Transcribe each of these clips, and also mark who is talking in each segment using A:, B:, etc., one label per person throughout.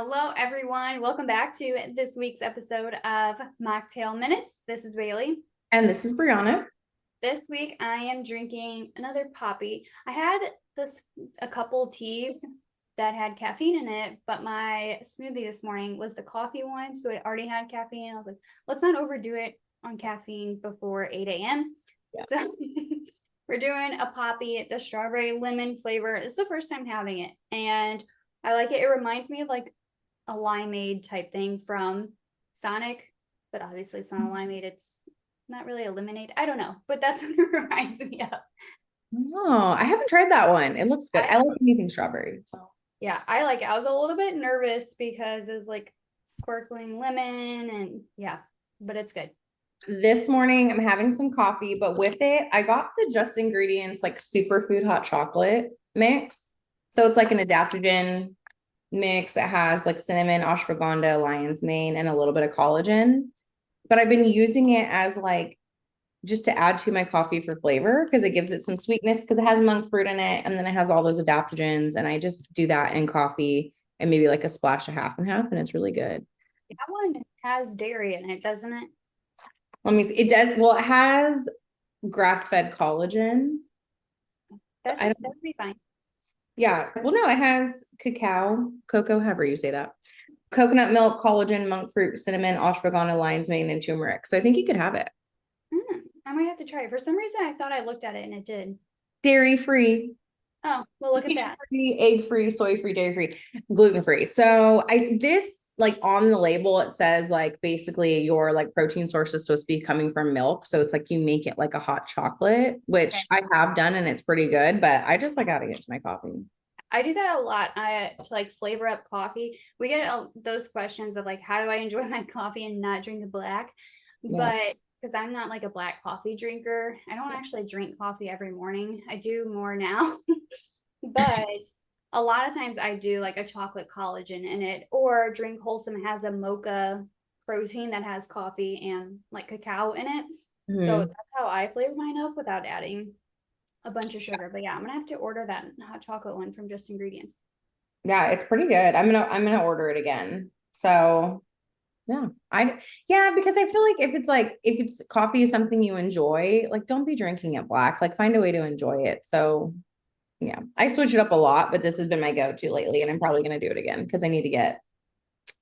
A: Hello, everyone. Welcome back to this week's episode of Mocktail Minutes. This is Bailey.
B: And this is Brianna.
A: This week, I am drinking another Poppi. I had a couple teas that had caffeine in it, but my smoothie this morning was the coffee one, so it already had caffeine. I was like, let's not overdo it on caffeine before 8 a.m. Yeah. So we're doing a Poppi, the strawberry lemon flavor. It's the first time having it, and I like it. It reminds me of like a limeade type thing from Sonic, but obviously it's not a limeade. It's not really a lemonade. I don't know, but that's what it reminds me of.
B: Oh, I haven't tried that one. It looks good. I like anything strawberry. So.
A: Yeah, I like it. I was a little bit nervous because it's like sparkling lemon and yeah, but it's good.
B: This morning I'm having some coffee, but with it, I got the Just Ingredients like superfood hot chocolate mix. So it's like an adaptogen mix. It has like cinnamon, ashwagandha, lion's mane, and a little bit of collagen. But I've been using it as like just to add to my coffee for flavor because it gives it some sweetness because it has monk fruit in it and then it has all those adaptogens, and I just do that in coffee and maybe like a splash of half and half, and it's really good.
A: That one has dairy in it, doesn't it?
B: Let me see. It does. Well, it has grass-fed collagen.
A: That would be fine.
B: Yeah. Well, no, it has cocoa, however you say that. Coconut milk, collagen, monk fruit, cinnamon, ashwagandha, lion's mane, and turmeric. So I think you could have it.
A: I might have to try it. For some reason, I thought I looked at it and it did.
B: Dairy free.
A: Oh, well, look at that.
B: Free, egg free, soy free, dairy free, gluten free. So this like on the label, it says like basically your like protein source is supposed to be coming from milk. So it's like you make it like a hot chocolate, which I have done and it's pretty good, but I just like adding it to my coffee.
A: I do that a lot. To like flavor up coffee. We get those questions of like, how do I enjoy my coffee and not drink the black? Yeah. But because I'm not like a black coffee drinker, I don't actually drink coffee every morning. I do more now, but a lot of times I do like a chocolate collagen in it, or Drink Wholesome has a mocha protein that has coffee and like cacao in it. So that's how I flavor mine up without adding a bunch of sugar. But yeah, I'm gonna have to order that hot chocolate one from Just Ingredients.
B: Yeah, it's pretty good. I'm gonna order it again. So yeah, because I feel like if it's coffee is something you enjoy, like don't be drinking it black. Like find a way to enjoy it. So yeah, I switch it up a lot, but this has been my go-to lately, and I'm probably gonna do it again because I need to get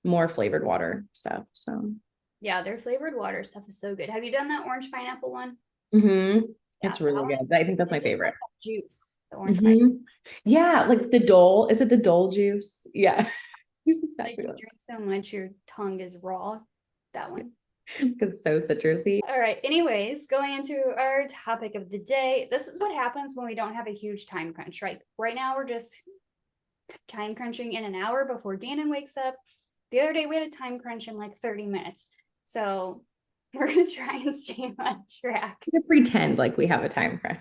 B: more flavored water stuff. So
A: yeah, their flavored water stuff is so good. Have you done that orange pineapple one?
B: Yeah, it's really good. I think that's my favorite.
A: Like juice, the orange pineapple.
B: Yeah, like the Dole. Is it the Dole juice? Yeah.
A: Like you drink so much, your tongue is raw. That one.
B: Because it's so citrusy.
A: All right. Anyways, going into our topic of the day, this is what happens when we don't have a huge time crunch, right? Right now, we're just time crunching in an hour before Gannon wakes up. The other day, we had a time crunch in like 30 minutes. So we're going to try and stay on track.
B: To pretend like we have a time crunch.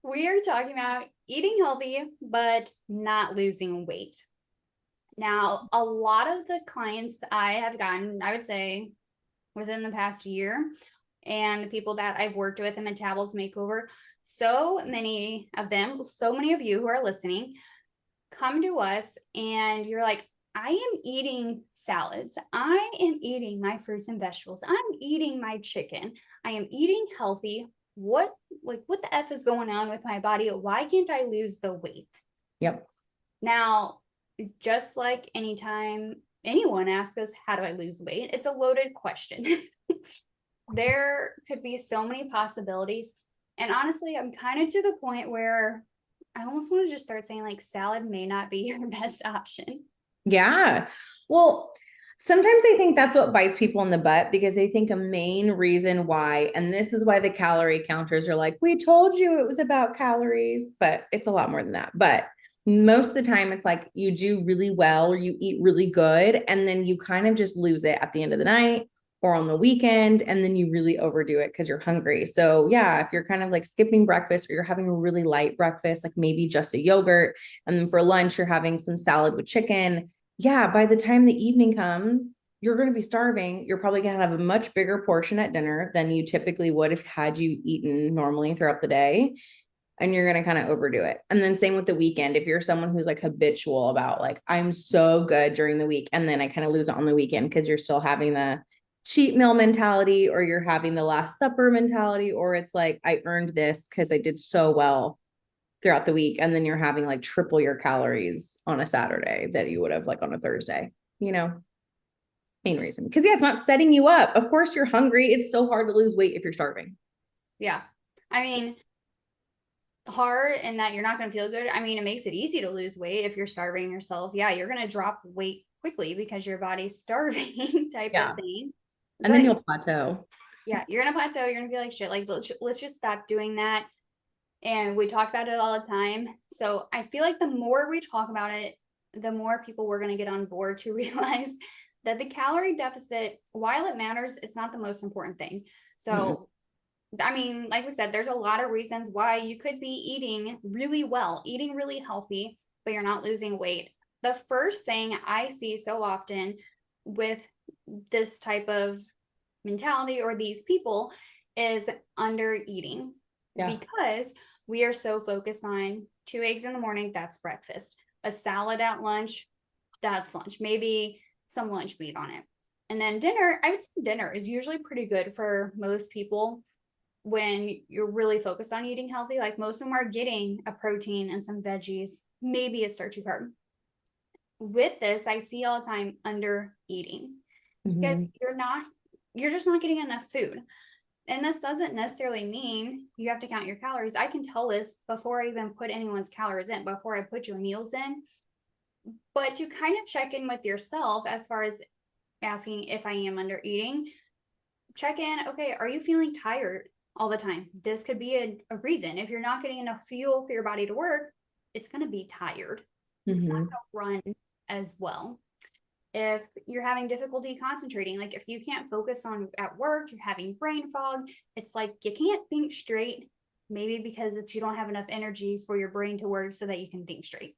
A: We are talking about eating healthy, but not losing weight. Now, a lot of the clients I have gotten, I would say within the past year, and the people that I've worked with in Metabolism Makeover, so many of them, so many of you who are listening, come to us and you're like, I am eating salads. I am eating my fruits and vegetables. I'm eating my chicken. I am eating healthy. What the F is going on with my body? Why can't I lose the weight?
B: Yep.
A: Now, just like anytime anyone asks us, how do I lose weight? It's a loaded question. There could be so many possibilities. And honestly, I'm kind of to the point where I almost want to just start saying like salad may not be your best option.
B: Yeah. Well, sometimes I think that's what bites people in the butt because they think a main reason why, and this is why the calorie counters are like, we told you it was about calories, but it's a lot more than that. But most of the time it's like you do really well or you eat really good and then you kind of just lose it at the end of the night or on the weekend, and then you really overdo it because you're hungry. So yeah, if you're kind of like skipping breakfast or you're having a really light breakfast, like maybe just a yogurt, and then for lunch you're having some salad with chicken, yeah, by the time the evening comes, you're going to be starving. You're probably going to have a much bigger portion at dinner than you typically would if had you eaten normally throughout the day. and you're going to kind of overdo it. And then same with the weekend. If you're someone who's like habitual about like, I'm so good during the week, and then I kind of lose it on the weekend because you're still having the cheat meal mentality, or you're having the last supper mentality, or it's like, I earned this because I did so well throughout the week. And then you're having like triple your calories on a Saturday that you would have like on a Thursday, you know, main reason. Because yeah, it's not setting you up. Of course you're hungry. It's so hard to lose weight if you're starving.
A: Yeah. I mean, hard and that you're not going to feel good. I mean, it makes it easy to lose weight if you're starving yourself. Yeah, you're going to drop weight quickly because your body's starving type
B: Yeah.
A: of thing.
B: And then
A: But
B: you'll plateau.
A: yeah, you're going to plateau. You're going to be like, shit, like, let's just stop doing that. And we talk about it all the time. So I feel like the more we talk about it, the more people we're going to get on board to realize that the calorie deficit, while it matters, it's not the most important thing. So I mean, like we said, there's a lot of reasons why you could be eating really well, eating really healthy, but you're not losing weight. The first thing I see so often with this type of mentality or these people is under eating,
B: Yeah.
A: because we are so focused on 2 eggs in the morning, that's breakfast, a salad at lunch, that's lunch, maybe some lunch meat on it. And then dinner, I would say dinner is usually pretty good for most people when you're really focused on eating healthy. Like most of them are getting a protein and some veggies, maybe a starchy carb. With this, I see all the time under eating because you're just not getting enough food. And this doesn't necessarily mean you have to count your calories. I can tell this before I even put anyone's calories in, before I put your meals in. But to kind of check in with yourself as far as asking if I am under eating, check in. Okay, are you feeling tired all the time? This could be a reason. If you're not getting enough fuel for your body to work, it's going to be tired. It's not going to run as well. If you're having difficulty concentrating, like if you can't focus on at work, you're having brain fog, it's like you can't think straight, maybe because it's you don't have enough energy for your brain to work so that you can think straight.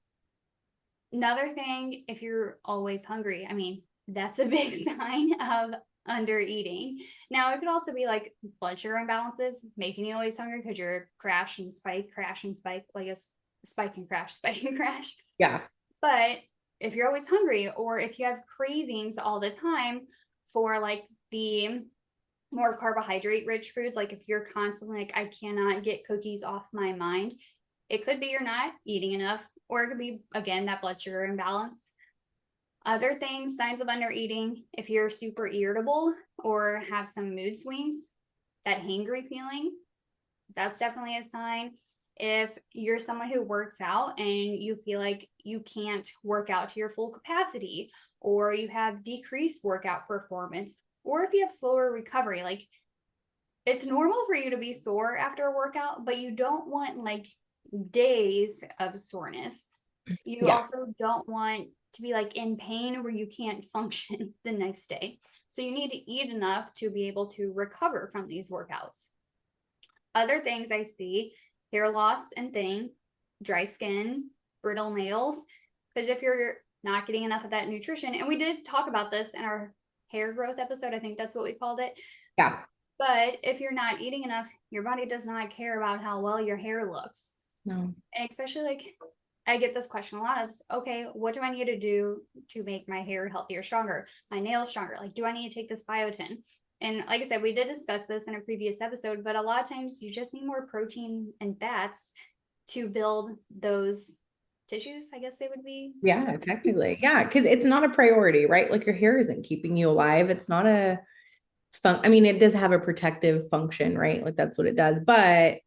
A: Another thing, if you're always hungry, I mean, that's a big sign of under eating. Now, it could also be like blood sugar imbalances, making you always hungry because you're crash and spike, like a spike and crash, spike and crash.
B: Yeah.
A: But if you're always hungry, or if you have cravings all the time for like the more carbohydrate rich foods, like if you're constantly like, I cannot get cookies off my mind, it could be you're not eating enough, or it could be, again, that blood sugar imbalance. Other things, signs of under eating, if you're super irritable or have some mood swings, that hangry feeling, that's definitely a sign. If you're someone who works out and you feel like you can't work out to your full capacity, or you have decreased workout performance, or if you have slower recovery, like it's normal for you to be sore after a workout, but you don't want like days of soreness. You also don't want to be like in pain where you can't function the next day. So you need to eat enough to be able to recover from these workouts. Other things I see: hair loss and thinning, dry skin, brittle nails. Because if you're not getting enough of that nutrition, and we did talk about this in our hair growth episode, I think that's what we called it.
B: Yeah.
A: But if you're not eating enough, your body does not care about how well your hair looks.
B: No.
A: And especially like, I get this question a lot of, okay, what do I need to do to make my hair healthier, stronger, my nails stronger? Like, do I need to take this biotin? And like I said, we did discuss this in a previous episode, but a lot of times you just need more protein and fats to build those tissues, I guess they would be.
B: Yeah, technically. Yeah, because it's not a priority, right? Like your hair isn't keeping you alive. It's not a I mean, it does have a protective function, right? Like that's what it does. But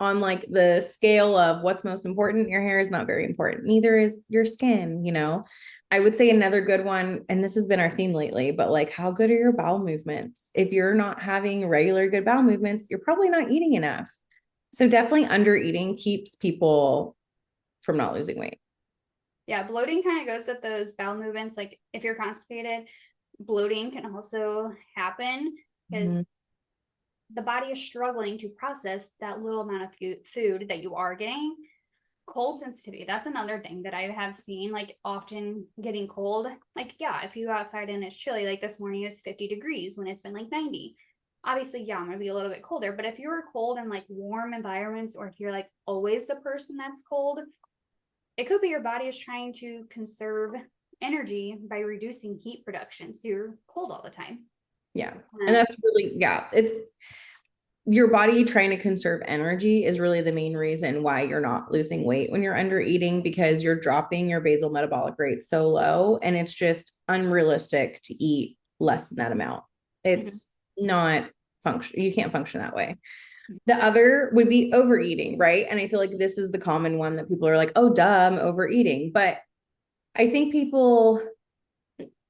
B: on like the scale of what's most important, your hair is not very important. Neither is your skin, you know. I would say another good one, and this has been our theme lately, but like how good are your bowel movements? If you're not having regular good bowel movements, you're probably not eating enough. So definitely under eating keeps people from not losing weight.
A: Yeah, bloating kind of goes with those bowel movements. Like if you're constipated, bloating can also happen because the body is struggling to process that little amount of food that you are getting. Cold sensitivity, that's another thing that I have seen, like often getting cold. Like, yeah, if you go outside and it's chilly, like this morning it was 50 degrees when it's been like 90. obviously, yeah, I'm gonna be a little bit colder, but if you're cold in like warm environments, or if you're like always the person that's cold, it could be your body is trying to conserve energy by reducing heat production. So you're cold all the time.
B: Yeah. And that's really, yeah, it's your body trying to conserve energy is really the main reason why you're not losing weight when you're under eating, because you're dropping your basal metabolic rate so low, and it's just unrealistic to eat less than that amount. It's not function. You can't function that way. The other would be overeating, right? And I feel like this is the common one that people are like, oh, dumb, overeating. But I think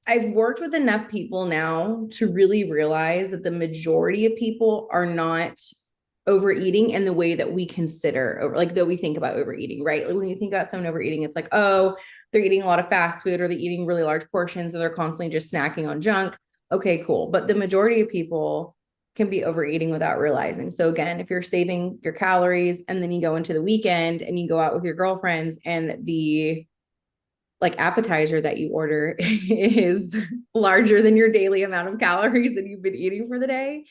B: I've worked with enough people now to really realize that the majority of people are not overeating in the way that we consider over, like that we think about overeating, right? Like when you think about someone overeating, it's like, oh, they're eating a lot of fast food, or they're eating really large portions, or they're constantly just snacking on junk. Okay, cool. But the majority of people can be overeating without realizing. So again, if you're saving your calories and then you go into the weekend and you go out with your girlfriends, and the like appetizer that you order is larger than your daily amount of calories that you've been eating for the day,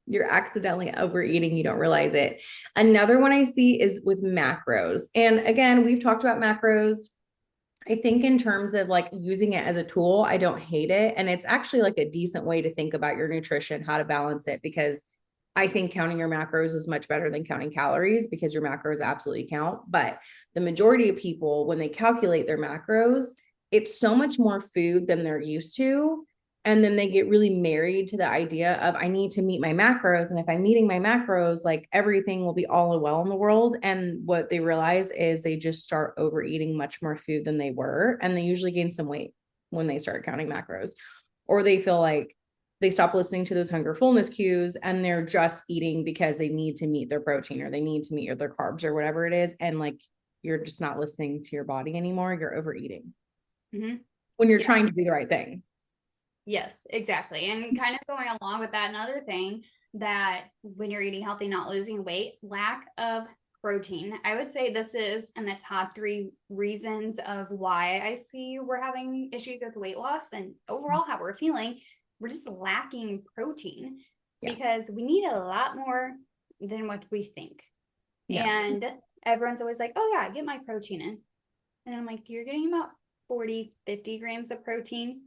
B: you're accidentally overeating. You don't realize it. Another one I see is with macros. And again, we've talked about macros. I think in terms of like using it as a tool, I don't hate it. And it's actually like a decent way to think about your nutrition, how to balance it, because I think counting your macros is much better than counting calories, because your macros absolutely count. But the majority of people, when they calculate their macros, it's so much more food than they're used to. And then they get really married to the idea of, I need to meet my macros. And if I'm meeting my macros, like everything will be all well in the world. And what they realize is they just start overeating much more food than they were. And they usually gain some weight when they start counting macros, or they feel like they stop listening to those hunger fullness cues, and they're just eating because they need to meet their protein, or they need to meet their carbs, or whatever it is. And like, you're just not listening to your body anymore. You're overeating when you're
A: Yeah.
B: trying to do the right thing.
A: Yes, exactly. And kind of going along with that, another thing that when you're eating healthy, not losing weight, lack of protein. I would say this is in the top 3 reasons of why I see we're having issues with weight loss and overall how we're feeling. We're just lacking protein
B: Yeah.
A: because we need a lot more than what we think.
B: Yeah.
A: And everyone's always like, oh, yeah, get my protein in. And I'm like, you're getting about 40, 50 grams of protein,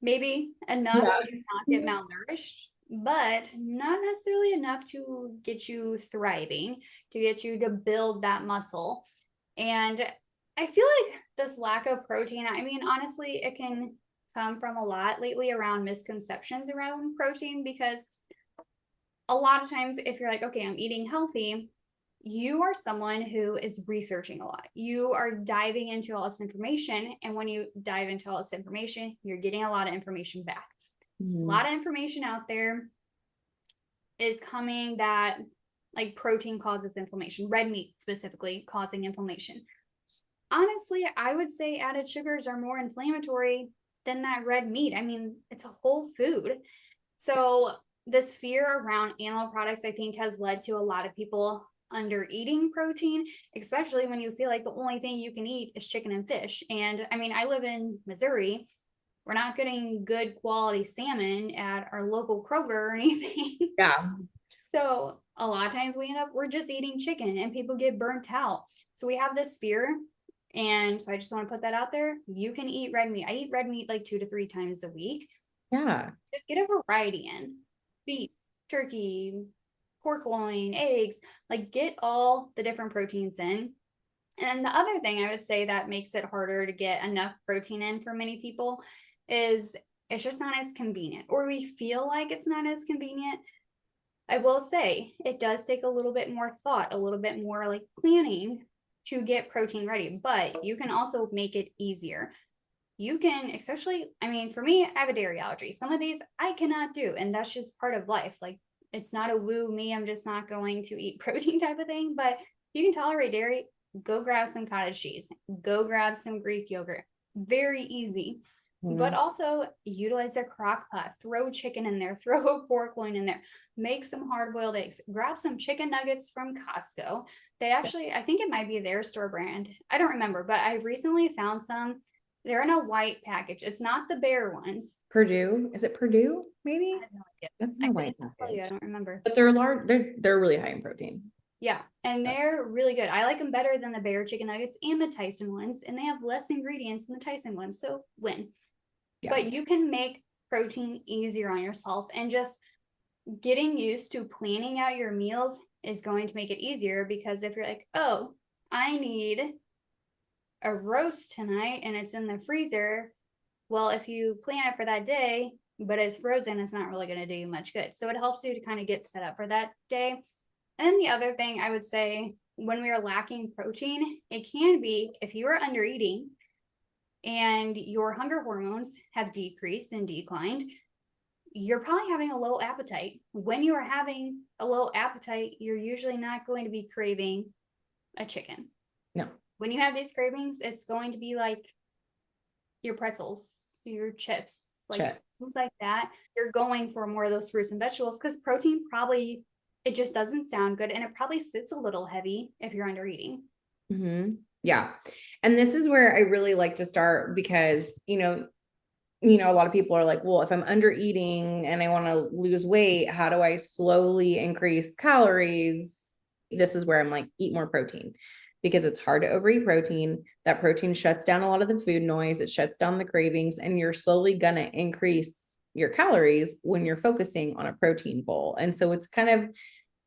A: maybe enough
B: Yeah.
A: to not get malnourished, but not necessarily enough to get you thriving, to get you to build that muscle. And I feel like this lack of protein, I mean, honestly, it can come from a lot lately around misconceptions around protein, because a lot of times if you're like, okay, I'm eating healthy, you are someone who is researching a lot. You are diving into all this information. And when you dive into all this information, you're getting a lot of information back. A lot of information out there is coming that like protein causes inflammation, red meat specifically causing inflammation. Honestly, I would say added sugars are more inflammatory than that red meat. I mean, it's a whole food. So this fear around animal products, I think, has led to a lot of people under eating protein, especially when you feel like the only thing you can eat is chicken and fish. And I mean, I live in Missouri. We're not getting good quality salmon at our local Kroger or anything.
B: Yeah.
A: So a lot of times we're just eating chicken and people get burnt out. So we have this fear. And so I just want to put that out there. You can eat red meat. I eat red meat like 2 to 3 times a week.
B: Yeah.
A: Just get a variety in: beef, turkey, pork loin, eggs, like get all the different proteins in. And the other thing I would say that makes it harder to get enough protein in for many people is it's just not as convenient, or we feel like it's not as convenient. I will say it does take a little bit more thought, a little bit more like planning to get protein ready, but you can also make it easier. You can, especially, I mean, for me, I have a dairy allergy. Some of these I cannot do, and that's just part of life. Like, it's not a woo me, I'm just not going to eat protein type of thing. But if you can tolerate dairy, go grab some cottage cheese, go grab some Greek yogurt. Very easy. But also utilize a crock pot, throw chicken in there, throw a pork loin in there, make some hard boiled eggs, grab some chicken nuggets from Costco. They actually, I think it might be their store brand. I don't remember, but I recently found some. They're in a white package. It's not the bear ones.
B: Purdue. Is it Purdue? Maybe?
A: I have no idea.
B: That's
A: I
B: my white
A: couldn't tell you. I
B: package.
A: don't remember.
B: But they're large, they're really high in protein.
A: Yeah, and they're really good. I like them better than the Bear chicken nuggets and the Tyson ones, and they have less ingredients than the Tyson ones, so win.
B: Yeah.
A: But you can make protein easier on yourself, and just getting used to planning out your meals is going to make it easier, because if you're like, oh, I need a roast tonight and it's in the freezer, well, if you plan it for that day, but it's frozen, it's not really going to do you much good. So it helps you to kind of get set up for that day. And then the other thing I would say, when we are lacking protein, it can be if you are under eating and your hunger hormones have decreased and declined, you're probably having a low appetite. When you are having a low appetite, you're usually not going to be craving a chicken.
B: No.
A: When you have these cravings, it's going to be like your pretzels, your chips, like things like that. You're going for more of those fruits and vegetables, because protein probably, it just doesn't sound good, and it probably sits a little heavy if you're under eating.
B: Mm-hmm. Yeah. And this is where I really like to start, because, a lot of people are like, well, if I'm under eating and I want to lose weight, how do I slowly increase calories? This is where I'm like, eat more protein, because it's hard to overeat protein. That protein shuts down a lot of the food noise. It shuts down the cravings, and you're slowly going to increase your calories when you're focusing on a protein bowl. And so it's kind of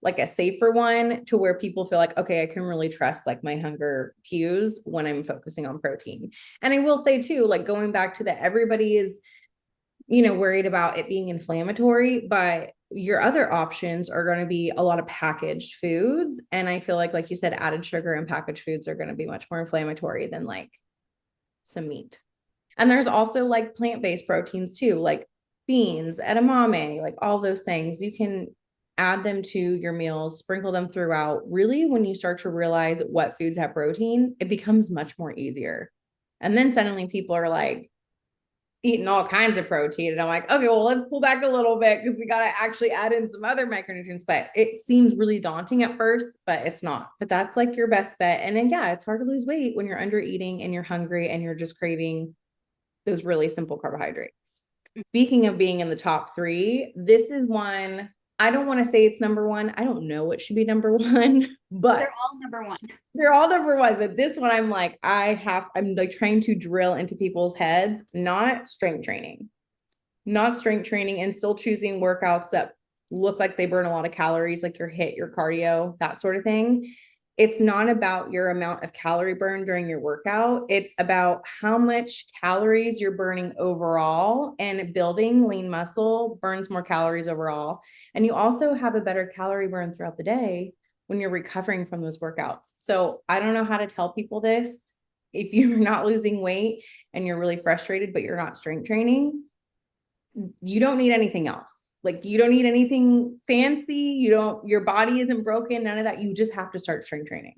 B: like a safer one, to where people feel like, okay, I can really trust like my hunger cues when I'm focusing on protein. And I will say too, like going back to that, everybody is, worried about it being inflammatory, but your other options are going to be a lot of packaged foods. And I feel like you said, added sugar and packaged foods are going to be much more inflammatory than like some meat. And there's also like plant-based proteins too, like beans, edamame, like all those things. You can add them to your meals, sprinkle them throughout. Really, when you start to realize what foods have protein, it becomes much more easier. And then suddenly people are like eating all kinds of protein. And I'm like, okay, well, let's pull back a little bit, because we got to actually add in some other micronutrients. But it seems really daunting at first, but it's not. But that's like your best bet. And then, yeah, it's hard to lose weight when you're under eating and you're hungry and you're just craving those really simple carbohydrates. Speaking of being in the top 3, this is one, I don't want to say it's number 1. I don't know what should be number 1, but
A: they're all number 1.
B: They're all number 1. But this one, I'm like, I'm like trying to drill into people's heads, not strength training, and still choosing workouts that look like they burn a lot of calories, like your HIIT, your cardio, that sort of thing. It's not about your amount of calorie burn during your workout. It's about how much calories you're burning overall, and building lean muscle burns more calories overall. And you also have a better calorie burn throughout the day when you're recovering from those workouts. So I don't know how to tell people this. If you're not losing weight and you're really frustrated, but you're not strength training, you don't need anything else. Like, you don't need anything fancy. Your body isn't broken, none of that. You just have to start strength training.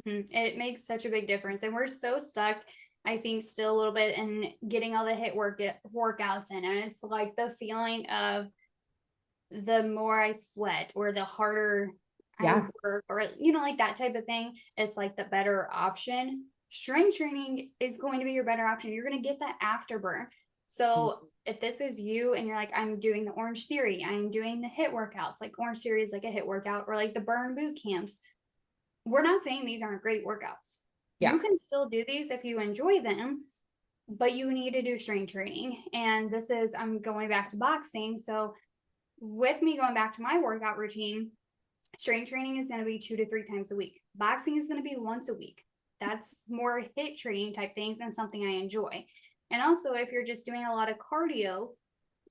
A: Mm-hmm. It makes such a big difference. And we're so stuck, I think, still a little bit in getting all the HIIT workouts in. And it's like the feeling of the more I sweat, or the harder I work, or, like that type of thing, it's like the better option. Strength training is going to be your better option. You're going to get that afterburn. So if this is you and you're like, I'm doing the Orange Theory, I'm doing the HIIT workouts, like Orange Theory is like a HIIT workout, or like the burn boot camps. We're not saying these aren't great workouts. Yeah. You can still do these if you enjoy them, but you need to do strength training. And I'm going back to boxing. So with me going back to my workout routine, strength training is going to be 2 to 3 times a week. Boxing is going to be once a week. That's more HIIT training type things, and something I enjoy. And also, if you're just doing a lot of cardio,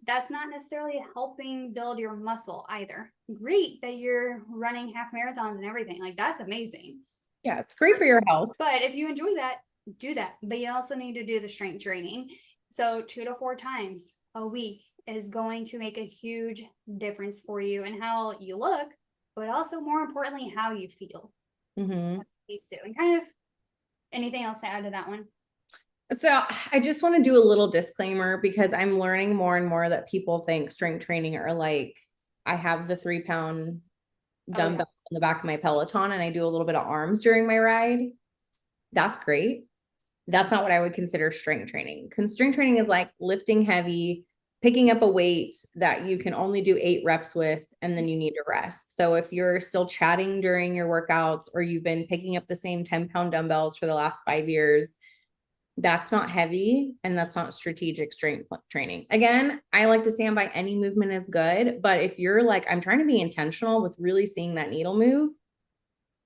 A: that's not necessarily helping build your muscle either. Great that you're running half marathons and everything. Like, that's amazing.
B: Yeah, it's great for your health.
A: But if you enjoy that, do that. But you also need to do the strength training. So 2 to 4 times a week is going to make a huge difference for you and how you look, but also more importantly, how you feel. Mm-hmm. These two. And kind of anything else to add to that one?
B: So I just want to do a little disclaimer, because I'm learning more and more that people think strength training are like, I have the 3-pound dumbbells on the back of my Peloton and I do a little bit of arms during my ride. That's great. That's not what I would consider strength training. Strength training is like lifting heavy, picking up a weight that you can only do 8 reps with, and then you need to rest. So if you're still chatting during your workouts, or you've been picking up the same 10-pound dumbbells for the last 5 years, that's not heavy and that's not strategic strength training. Again, I like to stand by any movement is good, but if you're like, I'm trying to be intentional with really seeing that needle move,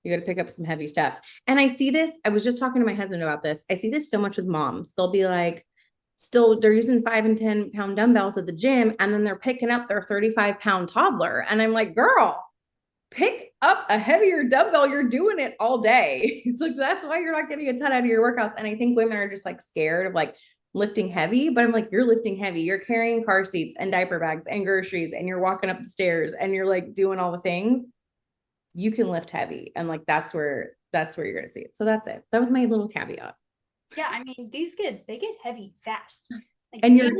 B: you got to pick up some heavy stuff. And I see this, I was just talking to my husband about this. I see this so much with moms. They'll be like, still, they're using 5 and 10-pound dumbbells at the gym, and then they're picking up their 35-pound toddler. And I'm like, girl, pick up a heavier dumbbell. You're doing it all day. It's like, that's why you're not getting a ton out of your workouts. And I think women are just like scared of like lifting heavy, but I'm like, you're lifting heavy. You're carrying car seats and diaper bags and groceries, and you're walking up the stairs, and you're like doing all the things. You can lift heavy. And like, that's where you're going to see it. So that's it. That was my little caveat.
A: Yeah, I mean, these kids, they get heavy fast. Like,
B: and you're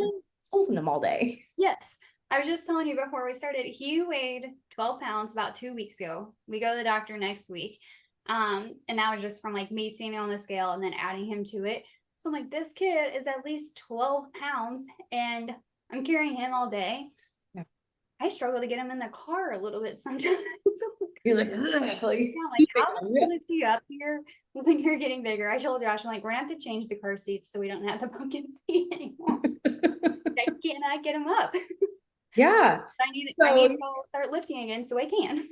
B: holding them all day.
A: Yes. I was just telling you before we started, he weighed 12 pounds about 2 weeks ago. We go to the doctor next week. And that was just from like me seeing it on the scale and then adding him to it. So I'm like, this kid is at least 12 pounds and I'm carrying him all day. Yeah. I struggle to get him in the car a little bit sometimes.
B: You're like,
A: yeah, like how do I lift you up here when you're getting bigger? I told Josh, I'm like, we're gonna have to change the car seats so we don't have the pumpkin seat anymore. I cannot get him up.
B: Yeah.
A: I need to go start lifting again so I can.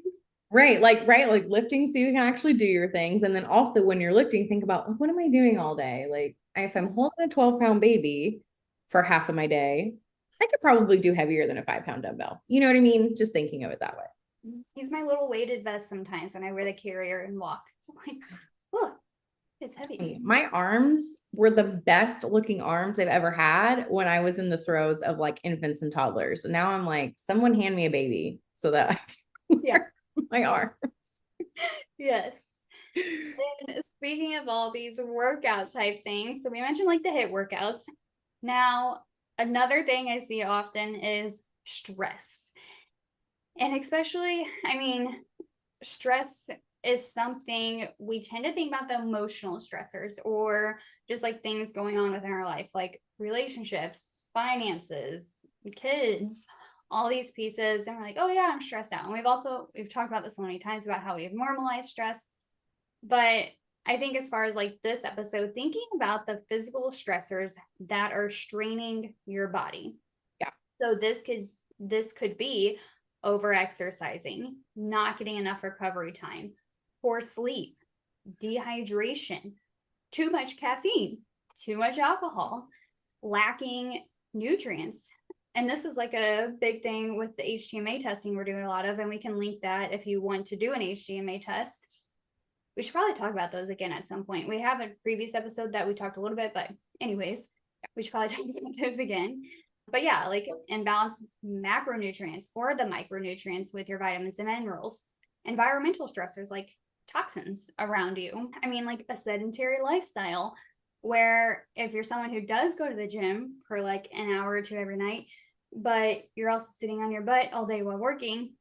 B: Right. Like lifting so you can actually do your things. And then also when you're lifting, think about, like, what am I doing all day? Like, if I'm holding a 12-pound baby for half of my day, I could probably do heavier than a 5-pound dumbbell. You know what I mean? Just thinking of it that way.
A: He's my little weighted vest sometimes when I wear the carrier and walk. So I'm like, look, it's heavy.
B: My arms were the best looking arms I've ever had when I was in the throes of like infants and toddlers. And now I'm like, someone hand me a baby so that I can wear my arm.
A: Yes. And speaking of all these workout type things, so we mentioned like the HIIT workouts. Now, another thing I see often is stress. And especially, I mean, stress is something we tend to think about, the emotional stressors or just like things going on within our life, like relationships, finances, kids, all these pieces. And we're like, oh yeah, I'm stressed out. And we've talked about this so many times about how we've normalized stress. But I think as far as like this episode, thinking about the physical stressors that are straining your body.
B: Yeah.
A: So this could be over exercising, not getting enough recovery time, poor sleep, dehydration, too much caffeine, too much alcohol, lacking nutrients. And this is like a big thing with the HTMA testing we're doing a lot of, and we can link that if you want to do an HTMA test. We should probably talk about those again at some point. We have a previous episode that we talked a little bit, but anyways, we should probably talk about those again. But yeah, like imbalanced macronutrients or the micronutrients with your vitamins and minerals, environmental stressors like toxins around you. I mean, like a sedentary lifestyle where if you're someone who does go to the gym for like an hour or two every night, but you're also sitting on your butt all day while working,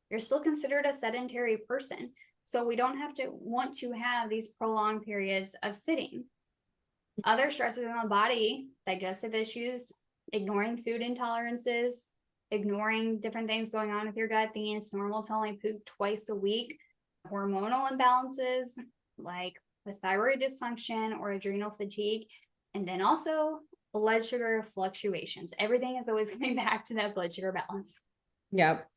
A: you're still considered a sedentary person. So we don't have to want to have these prolonged periods of sitting. Other stresses in the body, digestive issues, ignoring food intolerances, ignoring different things going on with your gut, thinking it's normal to only poop twice a week, hormonal imbalances like with thyroid dysfunction or adrenal fatigue, and then also blood sugar fluctuations. Everything is always coming back to that blood sugar balance.
B: Yep.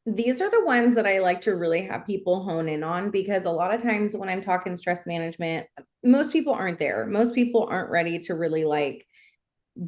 B: These are the ones that I like to really have people hone in on, because a lot of times when I'm talking stress management, most people aren't there. Most people aren't ready to really like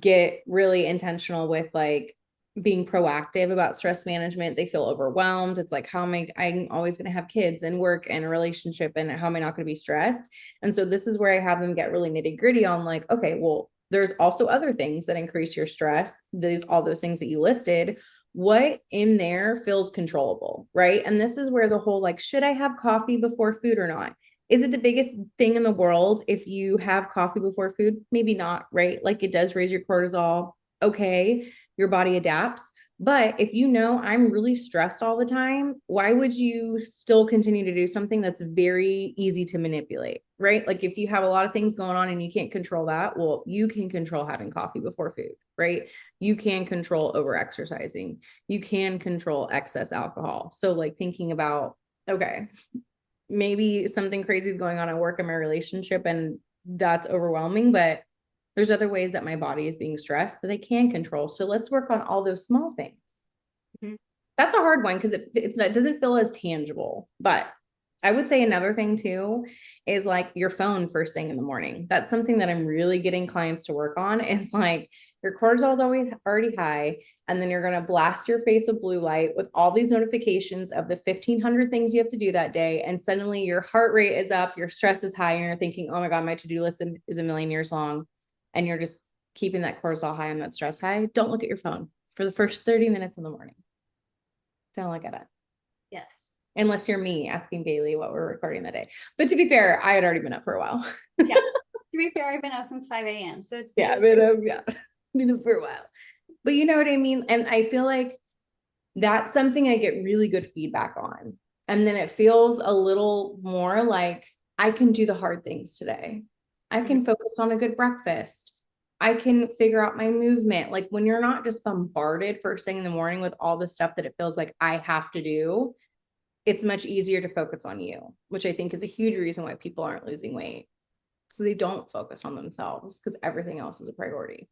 B: get really intentional with like being proactive about stress management. They feel overwhelmed. It's like, I'm always going to have kids and work and a relationship, and how am I not going to be stressed? And so this is where I have them get really nitty gritty on like, okay, well, there's also other things that increase your stress. All those things that you listed, what in there feels controllable, right? And this is where the whole like, should I have coffee before food or not? Is it the biggest thing in the world if you have coffee before food? Maybe not, right? Like it does raise your cortisol. Okay, your body adapts. But if you know I'm really stressed all the time, why would you still continue to do something that's very easy to manipulate? right? Like if you have a lot of things going on and you can't control that, well, you can control having coffee before food, right? You can control over exercising. You can control excess alcohol. So like thinking about, okay, maybe something crazy is going on at work in my relationship and that's overwhelming, but there's other ways that my body is being stressed that I can control. So let's work on all those small things. Mm-hmm. That's a hard one because it doesn't feel as tangible, but I would say another thing too is like your phone first thing in the morning. That's something that I'm really getting clients to work on. It's like your cortisol is always already high, and then you're going to blast your face with blue light with all these notifications of the 1,500 things you have to do that day. And suddenly your heart rate is up, your stress is high, and you're thinking, oh my God, my to-do list is a million years long. And you're just keeping that cortisol high and that stress high. Don't look at your phone for the first 30 minutes in the morning. Don't look at it.
A: Yes.
B: Unless you're me asking Bailey what we're recording that day. But to be fair, I had already been up for a while.
A: Yeah. To be fair, I've been up since 5 a.m. So it's
B: been up for a while. But you know what I mean? And I feel like that's something I get really good feedback on. And then it feels a little more like I can do the hard things today. I can focus on a good breakfast. I can figure out my movement. Like when you're not just bombarded first thing in the morning with all the stuff that it feels like I have to do, it's much easier to focus on you, which I think is a huge reason why people aren't losing weight. So they don't focus on themselves because everything else is a priority.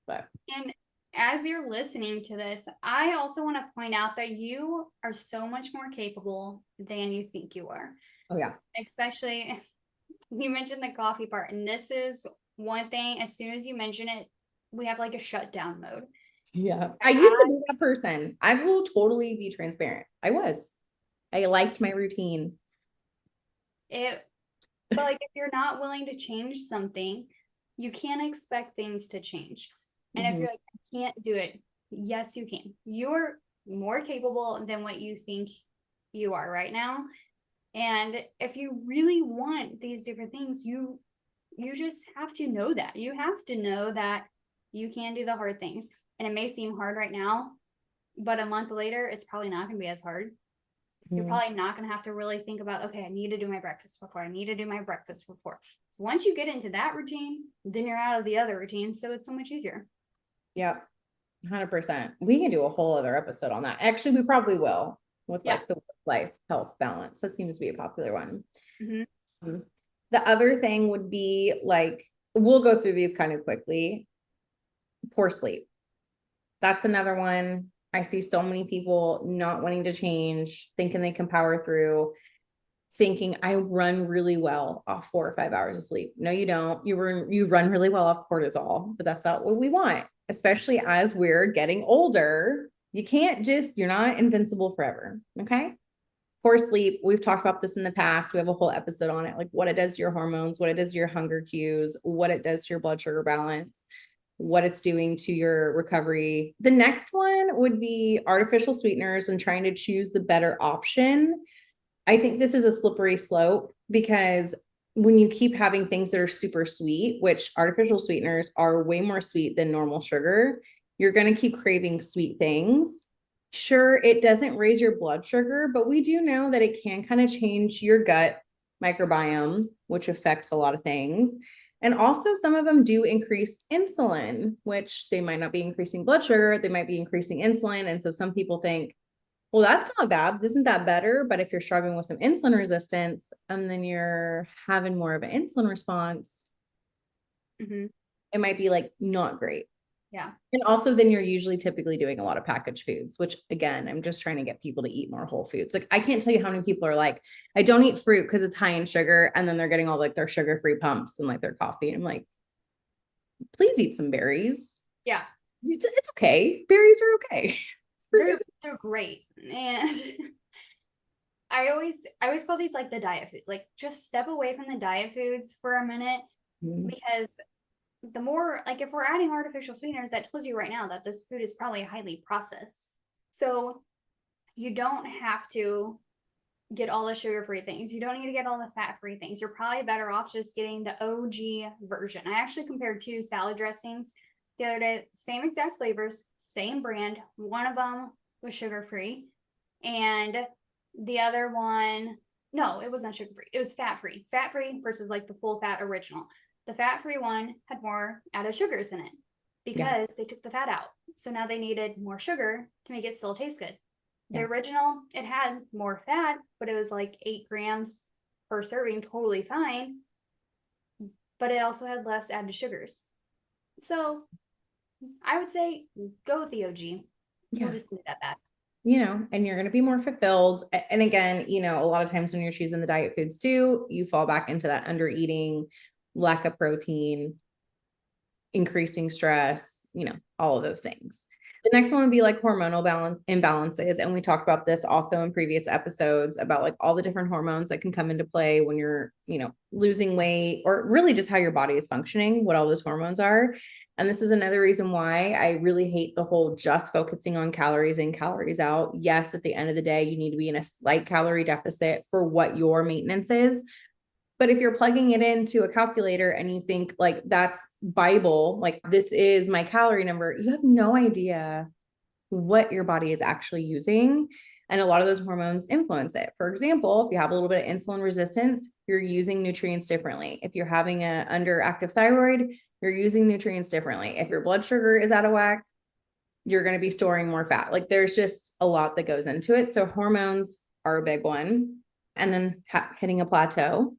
B: But
A: and as you're listening to this, I also want to point out that you are so much more capable than you think you are.
B: Oh yeah.
A: Especially you mentioned the coffee part, and this is one thing, as soon as you mention it, we have like a shutdown mode.
B: Yeah. I used to be that person. I will totally be transparent. I liked my routine.
A: But like if you're not willing to change something, you can't expect things to change. And if you're like, I can't do it, yes, you can. You're more capable than what you think you are right now. And if you really want these different things, you just have to know that. You have to know that you can do the hard things. And it may seem hard right now, but a month later, it's probably not going to be as hard. You're probably not going to have to really think about, okay, I need to do my breakfast before. I need to do my breakfast before. So once you get into that routine, then you're out of the other routine. So it's so much easier.
B: Yep. 100%. We can do a whole other episode on that. Actually, we probably will with like the life health balance. That seems to be a popular one. The other thing would be like, we'll go through these kind of quickly. Poor sleep. That's another one. I see so many people not wanting to change, thinking they can power through, thinking I run really well off 4 or 5 hours of sleep. No, you don't. You run really well off cortisol, but that's not what we want, especially as we're getting older. You're not invincible forever. Okay. Poor sleep. We've talked about this in the past. We have a whole episode on it, like what it does to your hormones, what it does to your hunger cues, what it does to your blood sugar balance, what it's doing to your recovery. The next one would be artificial sweeteners and trying to choose the better option. I think this is a slippery slope because when you keep having things that are super sweet, which artificial sweeteners are way more sweet than normal sugar, you're going to keep craving sweet things. Sure, it doesn't raise your blood sugar, but we do know that it can kind of change your gut microbiome, which affects a lot of things. And also some of them do increase insulin, which they might not be increasing blood sugar, they might be increasing insulin. And so some people think, well, that's not bad. Isn't that better? But if you're struggling with some insulin resistance and then you're having more of an insulin response, it might be like not great.
A: Yeah.
B: And also then you're usually typically doing a lot of packaged foods, which again, I'm just trying to get people to eat more whole foods. Like I can't tell you how many people are like, I don't eat fruit because it's high in sugar. And then they're getting all like their sugar-free pumps and like their coffee. And I'm like, please eat some berries.
A: Yeah.
B: It's okay. Berries are okay.
A: They're great. And I always call these like the diet foods. Like just step away from the diet foods for a minute because the more like if we're adding artificial sweeteners, that tells you right now that this food is probably highly processed. So you don't have to get all the sugar-free things. You don't need to get all the fat-free things. You're probably better off just getting the OG version. I actually compared 2 salad dressings the other day, same exact flavors, same brand. One of them was sugar-free and the other one No, it wasn't sugar free. It was fat free. Fat free versus like the full fat original. The fat free one had more added sugars in it
B: Yeah.
A: because they took the fat out. So now they needed more sugar to make it still taste good. The
B: Yeah.
A: original, it had more fat, but it was like 8 grams per serving, totally fine. But it also had less added sugars. So I would say go with the OG. We'll
B: Yeah.
A: just leave it at that.
B: And you're going to be more fulfilled. And again, a lot of times when you're choosing the diet foods too, you fall back into that under eating, lack of protein, increasing stress, all of those things. The next one would be like hormonal imbalances. And we talked about this also in previous episodes about like all the different hormones that can come into play when you're, losing weight, or really just how your body is functioning, what all those hormones are. And this is another reason why I really hate the whole just focusing on calories in, calories out. Yes, at the end of the day, you need to be in a slight calorie deficit for what your maintenance is. But if you're plugging it into a calculator and you think like that's Bible, like this is my calorie number, you have no idea what your body is actually using. And a lot of those hormones influence it. For example, if you have a little bit of insulin resistance, you're using nutrients differently. If you're having an underactive thyroid, you're using nutrients differently. If your blood sugar is out of whack, you're going to be storing more fat. Like there's just a lot that goes into it. So hormones are a big one. And then hitting a plateau.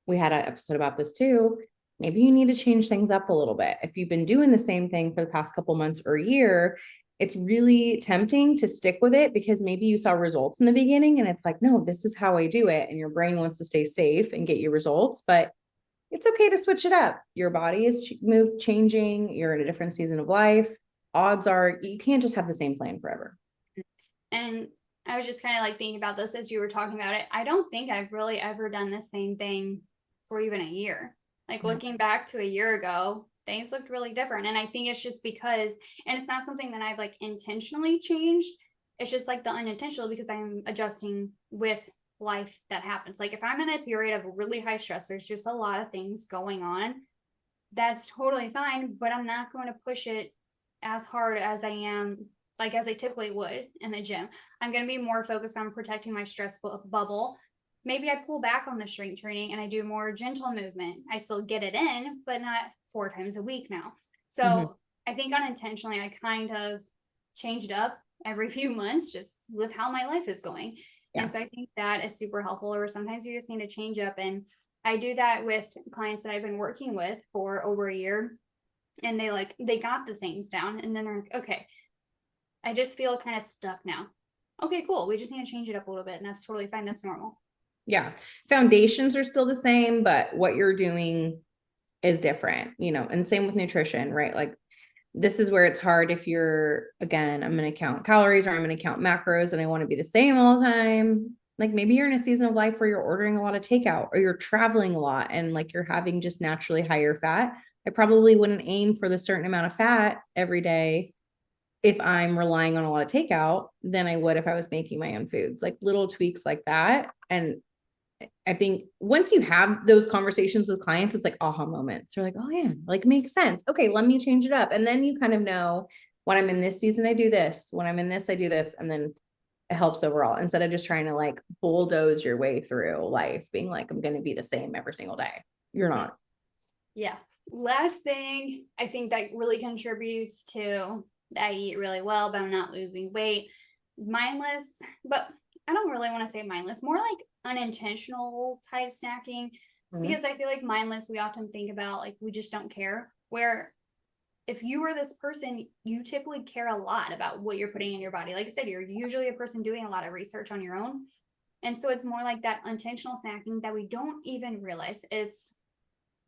B: We had an episode about this too. Maybe you need to change things up a little bit. If you've been doing the same thing for the past couple months or a year, it's really tempting to stick with it because maybe you saw results in the beginning and it's like, no, this is how I do it. And your brain wants to stay safe and get you results, but it's okay to switch it up. Your body is changing. You're in a different season of life. Odds are you can't just have the same plan forever.
A: And I was just kind of like thinking about this as you were talking about it. I don't think I've really ever done the same thing for even a year. Like looking back to a year ago, things looked really different. And I think it's just because, and it's not something that I've like intentionally changed. It's just like the unintentional because I'm adjusting with life that happens. Like if I'm in a period of really high stress, there's just a lot of things going on. That's totally fine, but I'm not going to push it as hard as I am, like as I typically would in the gym. I'm going to be more focused on protecting my stress bubble. Maybe I pull back on the strength training and I do more gentle movement. I still get it in, but not 4 times a week now. So
B: Mm-hmm.
A: I think unintentionally, I kind of changed up every few months just with how my life is going.
B: Yeah.
A: And so I think that is super helpful. Or sometimes you just need to change up. And I do that with clients that I've been working with for over a year. And they got the things down. And then they're like, okay, I just feel kind of stuck now. Okay, cool. We just need to change it up a little bit. And that's totally fine. That's normal.
B: Yeah. Foundations are still the same, but what you're doing is different, and same with nutrition, right? Like this is where it's hard if you're, again, I'm going to count calories or I'm going to count macros and I want to be the same all the time. Like maybe you're in a season of life where you're ordering a lot of takeout or you're traveling a lot and like you're having just naturally higher fat. I probably wouldn't aim for the certain amount of fat every day if I'm relying on a lot of takeout than I would if I was making my own foods, like little tweaks like that. And I think once you have those conversations with clients, it's like aha moments. They're like, oh yeah, like makes sense. Okay, let me change it up. And then you kind of know when I'm in this season, I do this. When I'm in this, I do this. And then it helps overall instead of just trying to like bulldoze your way through life, being like, I'm going to be the same every single day. You're not.
A: Yeah. Last thing I think that really contributes to that I eat really well, but I'm not losing weight. Mindless, but I don't really want to say mindless, more like unintentional type snacking. Because I feel like mindless, we often think about like we just don't care. Where if you were this person, you typically care a lot about what you're putting in your body. Like I said, you're usually a person doing a lot of research on your own. And so it's more like that intentional snacking that we don't even realize. It's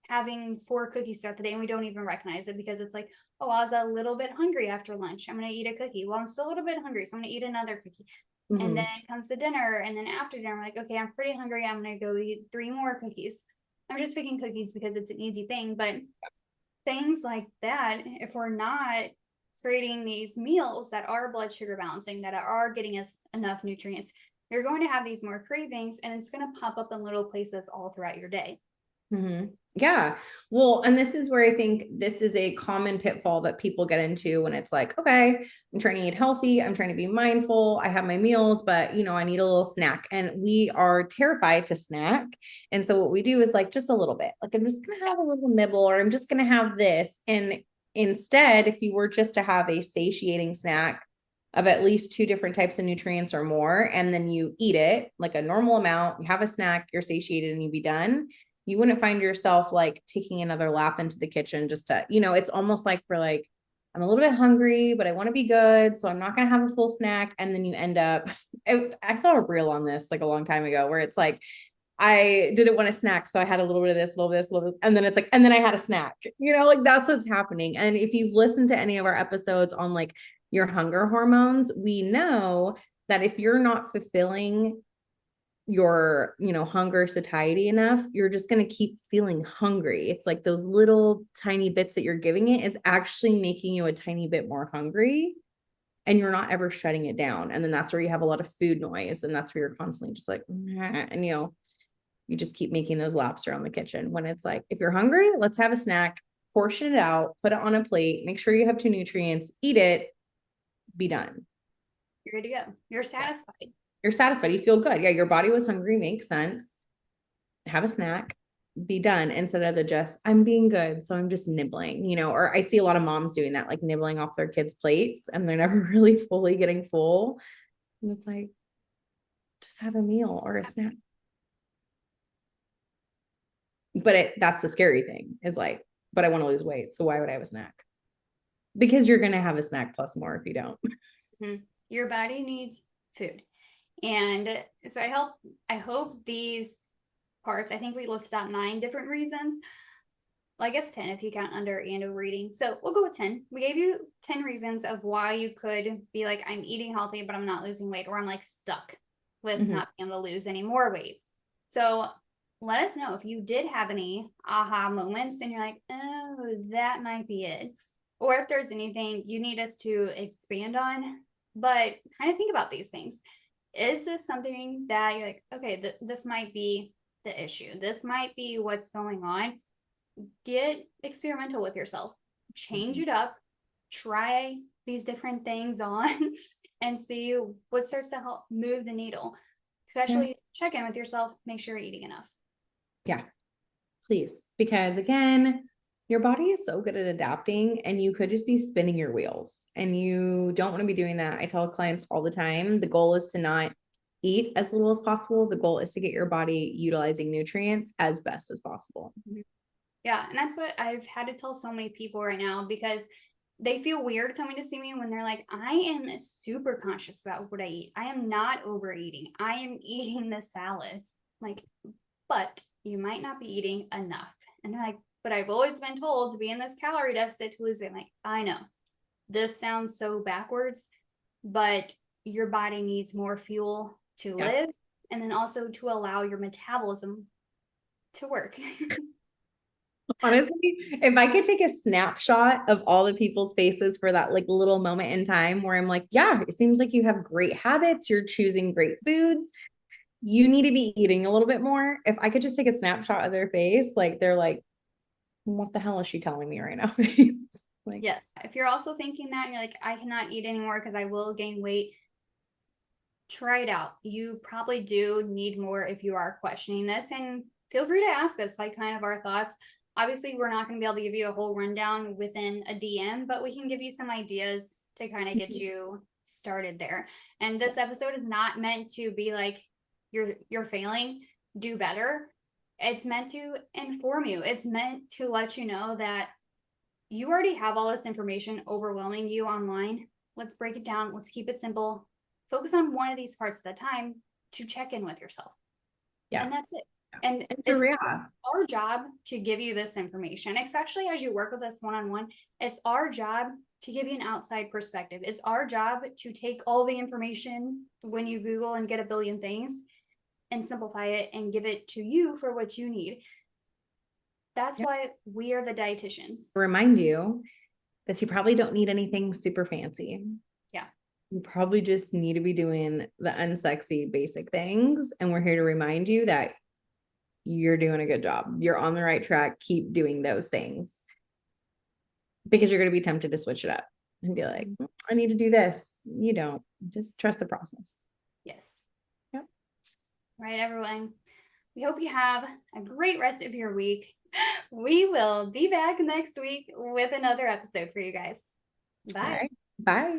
A: having 4 cookies throughout the day and we don't even recognize it because it's like, oh, I was a little bit hungry after lunch. I'm going to eat a cookie. Well, I'm still a little bit hungry. So I'm going to eat another cookie.
B: Mm-hmm.
A: And then comes the dinner. And then after dinner, I'm like, okay, I'm pretty hungry. I'm going to go eat 3 more cookies. I'm just picking cookies because it's an easy thing. But things like that, if we're not creating these meals that are blood sugar balancing, that are getting us enough nutrients, you're going to have these more cravings and it's going to pop up in little places all throughout your day.
B: Mm-hmm. Yeah. Well, and this is where I think this is a common pitfall that people get into when it's like, okay, I'm trying to eat healthy. I'm trying to be mindful. I have my meals, but I need a little snack. And we are terrified to snack. And so what we do is like just a little bit, like I'm just going to have a little nibble, or I'm just going to have this. And instead, if you were just to have a satiating snack of at least 2 different types of nutrients or more, and then you eat it like a normal amount, you have a snack, you're satiated, and you be done, you wouldn't find yourself like taking another lap into the kitchen just to, it's almost like we're like, I'm a little bit hungry, but I want to be good. So I'm not going to have a full snack. And then you end up, I saw a reel on this like a long time ago where it's like, I didn't want a snack. So I had a little bit of this, a little bit of this, a little bit. And then it's like, and then I had a snack, like that's what's happening. And if you've listened to any of our episodes on like your hunger hormones, we know that if you're not fulfilling your hunger satiety enough, you're just going to keep feeling hungry. It's like those little tiny bits that you're giving it is actually making you a tiny bit more hungry, and you're not ever shutting it down. And then that's where you have a lot of food noise, and that's where you're constantly just like, and you just keep making those laps around the kitchen, when it's like, if you're hungry, let's have a snack, portion it out, put it on a plate, make sure you have 2 nutrients, eat it, be done.
A: You're good to go. You're satisfied.
B: You're satisfied. You feel good. Yeah, your body was hungry, makes sense. Have a snack, be done, instead of the just, I'm being good, so I'm just nibbling, or I see a lot of moms doing that, like nibbling off their kids' plates, and they're never really fully getting full. And it's like, just have a meal or a snack. But that's the scary thing, is like, but I want to lose weight, so why would I have a snack? Because you're going to have a snack plus more if you don't.
A: Mm-hmm. Your body needs food. And so I hope these parts, I think we listed out 9 different reasons. Well, I guess 10 if you count under and overeating. So we'll go with 10. We gave you 10 reasons of why you could be like, I'm eating healthy, but I'm not losing weight, or I'm like stuck with not being able to lose any more weight. So let us know if you did have any aha moments and you're like, oh, that might be it. Or if there's anything you need us to expand on. But kind of think about these things. Is this something that you're like, okay, this might be the issue? This might be what's going on. Get experimental with yourself. Change it up. Try these different things on and see what starts to help move the needle. Especially check in with yourself. Make sure you're eating enough.
B: Yeah, please. Because again, your body is so good at adapting, and you could just be spinning your wheels, and you don't want to be doing that. I tell clients all the time, the goal is to not eat as little as possible. The goal is to get your body utilizing nutrients as best as possible.
A: Yeah. And that's what I've had to tell so many people right now, because they feel weird coming to see me when they're like, I am super conscious about what I eat. I am not overeating. I am eating the salads. Like, but you might not be eating enough. And they're like, but I've always been told to be in this calorie deficit to lose weight. I'm like, I know this sounds so backwards, but your body needs more fuel to live, and then also to allow your metabolism to work.
B: Honestly, if I could take a snapshot of all the people's faces for that like little moment in time where I'm like, yeah, it seems like you have great habits, you're choosing great foods, you need to be eating a little bit more. If I could just take a snapshot of their face, like they're like, what the hell is she telling me right now?
A: Like, yes. If you're also thinking that and you're like, I cannot eat anymore because I will gain weight, try it out. You probably do need more if you are questioning this, and feel free to ask us like kind of our thoughts. Obviously, we're not going to be able to give you a whole rundown within a DM, but we can give you some ideas to kind of get you started there. And this episode is not meant to be like you're failing, do better. It's meant to inform you. It's meant to let you know that you already have all this information overwhelming you online. Let's break it down. Let's keep it simple. Focus on one of these parts at a time to check in with yourself. Yeah. And that's it. And it's our job to give you this information, especially as you work with us one-on-one. It's our job to give you an outside perspective. It's our job to take all the information when you Google and get a billion things and simplify it and give it to you for what you need. That's why we are the dietitians.
B: Remind you that you probably don't need anything super fancy.
A: Yeah.
B: You probably just need to be doing the unsexy basic things. And we're here to remind you that you're doing a good job. You're on the right track. Keep doing those things because you're going to be tempted to switch it up and be like, I need to do this. You don't. Just trust the process.
A: Yes.
B: Yep.
A: Right, everyone. We hope you have a great rest of your week. We will be back next week with another episode for you guys. Bye.
B: All right. Bye.